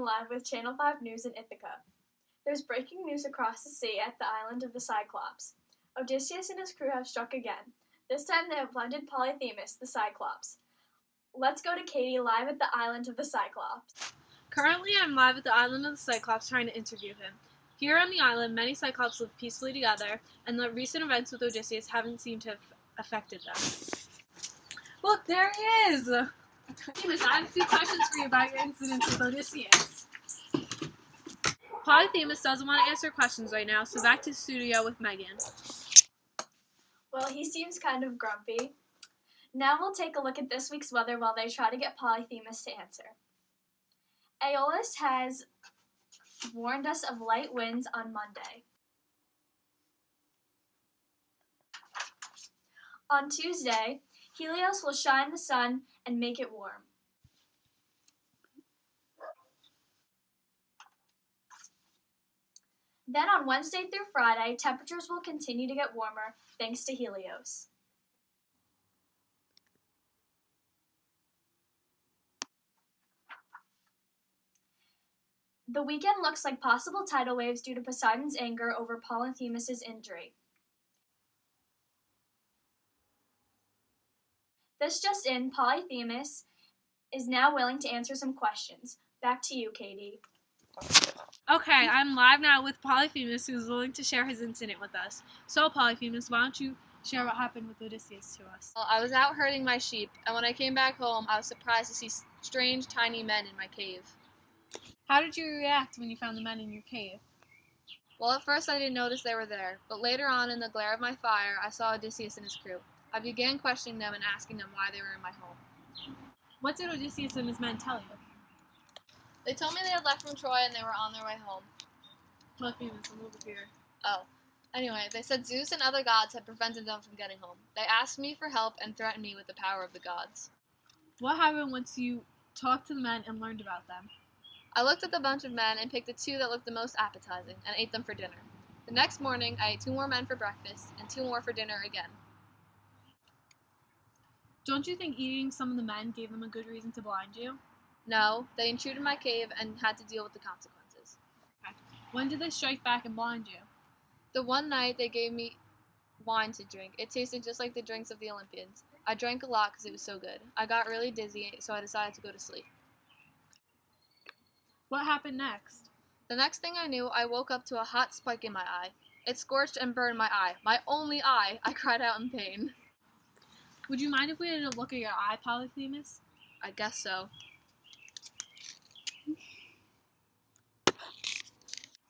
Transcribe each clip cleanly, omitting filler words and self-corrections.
live with Channel 5 News in Ithaca. There's breaking news across the sea at the island of the Cyclops. Odysseus and his crew have struck again. This time they have blended Polyphemus, the Cyclops. Let's go to Katie live at the island of the Cyclops. Currently, I'm live at the island of the Cyclops trying to interview him. Here on the island, many Cyclops live peacefully together, and the recent events with Odysseus haven't seemed to have affected them. Look, there he is! Polyphemus, I have a few questions for you about your incidents with Odysseus. Polyphemus doesn't want to answer questions right now, so back to the studio with Megan. Well, he seems kind of grumpy. Now we'll take a look at this week's weather while they try to get Polyphemus to answer. Aeolus has warned us of light winds on Monday. On Tuesday, Helios will shine the sun and make it warm. Then on Wednesday through Friday, temperatures will continue to get warmer thanks to Helios. The weekend looks like possible tidal waves due to Poseidon's anger over Polyphemus' injury. This just in, Polyphemus is now willing to answer some questions. Back to you, Katie. Okay, I'm live now with Polyphemus, who's willing to share his incident with us. So, Polyphemus, why don't you share what happened with Odysseus to us? Well, I was out herding my sheep, and when I came back home, I was surprised to see strange, tiny men in my cave. How did you react when you found the men in your cave? Well, at first I didn't notice they were there, but later on, in the glare of my fire, I saw Odysseus and his crew. I began questioning them and asking them why they were in my home. What did Odysseus and his men tell you? They told me they had left from Troy and they were on their way home. Polyphemus, I'm over here. Oh. Anyway, they said Zeus and other gods had prevented them from getting home. They asked me for help and threatened me with the power of the gods. What happened once you talked to the men and learned about them? I looked at the bunch of men and picked the two that looked the most appetizing and ate them for dinner. The next morning, I ate 2 more men for breakfast and 2 more for dinner again. Don't you think eating some of the men gave them a good reason to blind you? No, they intruded my cave and had to deal with the consequences. Okay. When did they strike back and blind you? The one night they gave me wine to drink. It tasted just like the drinks of the Olympians. I drank a lot because it was so good. I got really dizzy, so I decided to go to sleep. What happened next? The next thing I knew, I woke up to a hot spike in my eye. It scorched and burned my eye. My only eye. I cried out in pain. Would you mind if we had a look at your eye, Polyphemus? I guess so.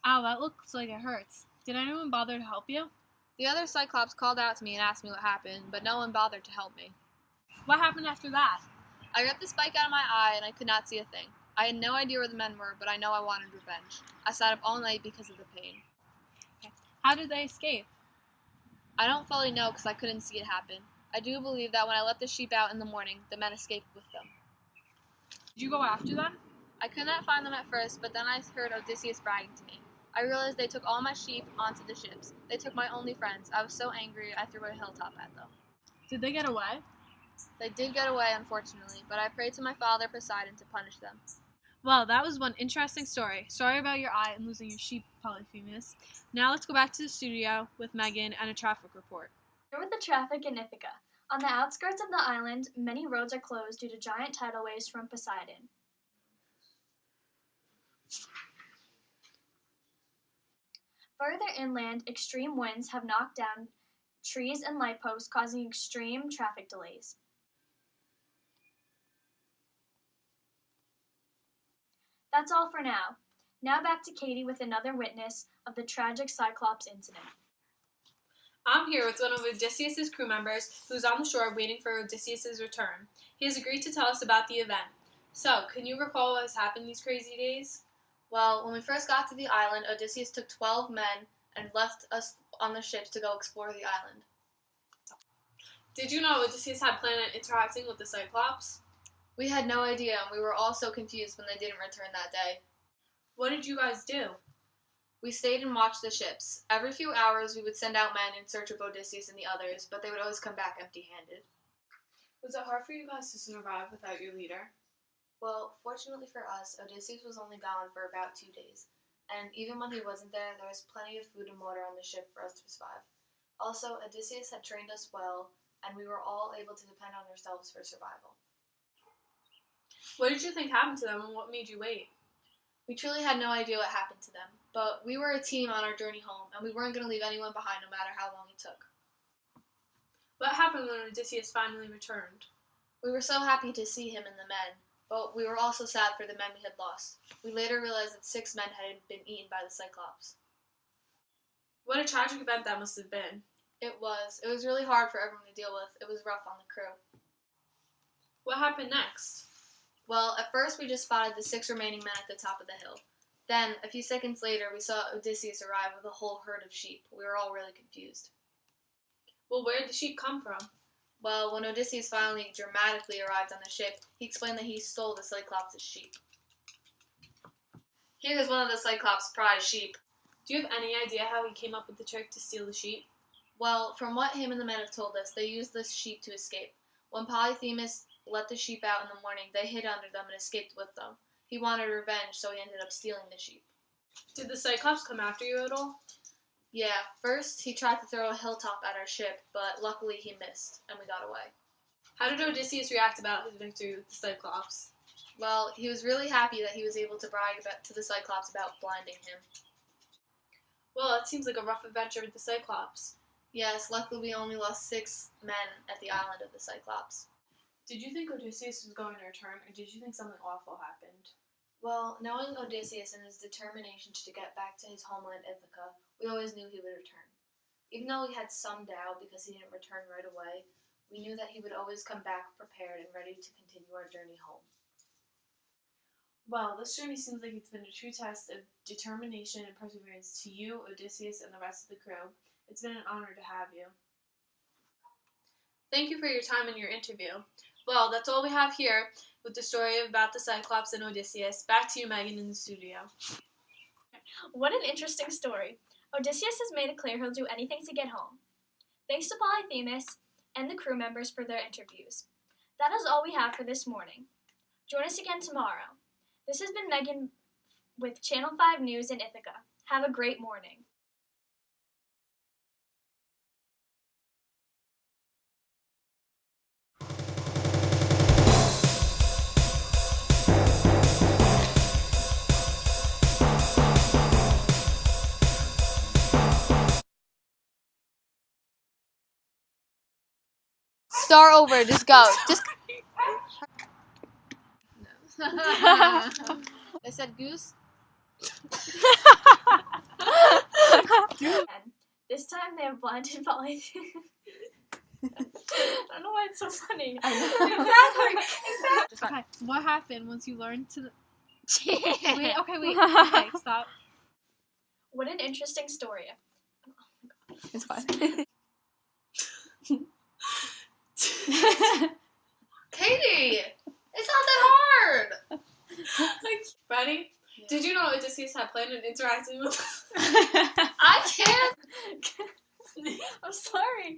Ow, that looks like it hurts. Did anyone bother to help you? The other Cyclops called out to me and asked me what happened, but no one bothered to help me. What happened after that? I ripped the spike out of my eye and I could not see a thing. I had no idea where the men were, but I know I wanted revenge. I sat up all night because of the pain. Okay. How did they escape? I don't fully know because I couldn't see it happen. I do believe that when I let the sheep out in the morning, the men escaped with them. Did you go after them? I could not find them at first, but then I heard Odysseus bragging to me. I realized they took all my sheep onto the ships. They took my only friends. I was so angry I threw a hilltop at them. Did they get away? They did get away, unfortunately, but I prayed to my father Poseidon to punish them. Well, that was one interesting story. Sorry about your eye and losing your sheep, Polyphemus. Now let's go back to the studio with Megan and a traffic report. Here with the traffic in Ithaca. On the outskirts of the island, many roads are closed due to giant tidal waves from Poseidon. Further inland, extreme winds have knocked down trees and light posts, causing extreme traffic delays. That's all for now. Now back to Katie with another witness of the tragic Cyclops incident. I'm here with one of Odysseus' crew members who's on the shore waiting for Odysseus' return. He has agreed to tell us about the event. So, can you recall what has happened these crazy days? Well, when we first got to the island, Odysseus took 12 men and left us on the ships to go explore the island. Did you know Odysseus had planned on interacting with the Cyclops? We had no idea, and we were all so confused when they didn't return that day. What did you guys do? We stayed and watched the ships. Every few hours, we would send out men in search of Odysseus and the others, but they would always come back empty-handed. Was it hard for you guys to survive without your leader? Well, fortunately for us, Odysseus was only gone for about 2 days, and even when he wasn't there was plenty of food and water on the ship for us to survive. Also, Odysseus had trained us well, and we were all able to depend on ourselves for survival. What did you think happened to them, and what made you wait? We truly had no idea what happened to them, but we were a team on our journey home, and we weren't going to leave anyone behind no matter how long it took. What happened when Odysseus finally returned? We were so happy to see him and the men, but we were also sad for the men we had lost. We later realized that 6 men had been eaten by the cyclops. What a tragic event that must have been. It was really hard for everyone to deal with. It was rough on the crew. What happened next? Well, at first we just spotted the 6 remaining men at the top of the hill. Then, a few seconds later, we saw Odysseus arrive with a whole herd of sheep. We were all really confused. Well, where did the sheep come from? Well, when Odysseus finally dramatically arrived on the ship, he explained that he stole the Cyclops' sheep. Here is one of the Cyclops' prize sheep. Do you have any idea how he came up with the trick to steal the sheep? Well, from what him and the men have told us, they used the sheep to escape. When Polyphemus let the sheep out in the morning, they hid under them and escaped with them. He wanted revenge, so he ended up stealing the sheep. Did the Cyclops come after you at all? Yeah, first he tried to throw a hilltop at our ship, but luckily he missed, and we got away. How did Odysseus react about his victory with the Cyclops? Well, he was really happy that he was able to brag to the Cyclops about blinding him. Well, it seems like a rough adventure with the Cyclops. Yes, luckily we only lost 6 men at the island of the Cyclops. Did you think Odysseus was going to return, or did you think something awful happened? Well, knowing Odysseus and his determination to get back to his homeland Ithaca, we always knew he would return. Even though we had some doubt because he didn't return right away, we knew that he would always come back prepared and ready to continue our journey home. Well, this journey seems like it's been a true test of determination and perseverance to you, Odysseus, and the rest of the crew. It's been an honor to have you. Thank you for your time and your interview. Well, that's all we have here with the story about the Cyclops and Odysseus. Back to you, Megan, in the studio. What an interesting story. Odysseus has made it clear he'll do anything to get home. Thanks to Polyphemus and the crew members for their interviews. That is all we have for this morning. Join us again tomorrow. This has been Megan with Channel 5 News in Ithaca. Have a great morning. Start over, just go. Just. I said goose. This time they have blinded Polyphemus. I don't know why it's so funny. Exactly. Okay, what happened once you learned to... Wait, okay, stop. What an interesting story. It's fine. Katie, it's not that hard. Ready? Yeah. Did you know Odysseus had planned on interacting with us? I can't. I'm sorry.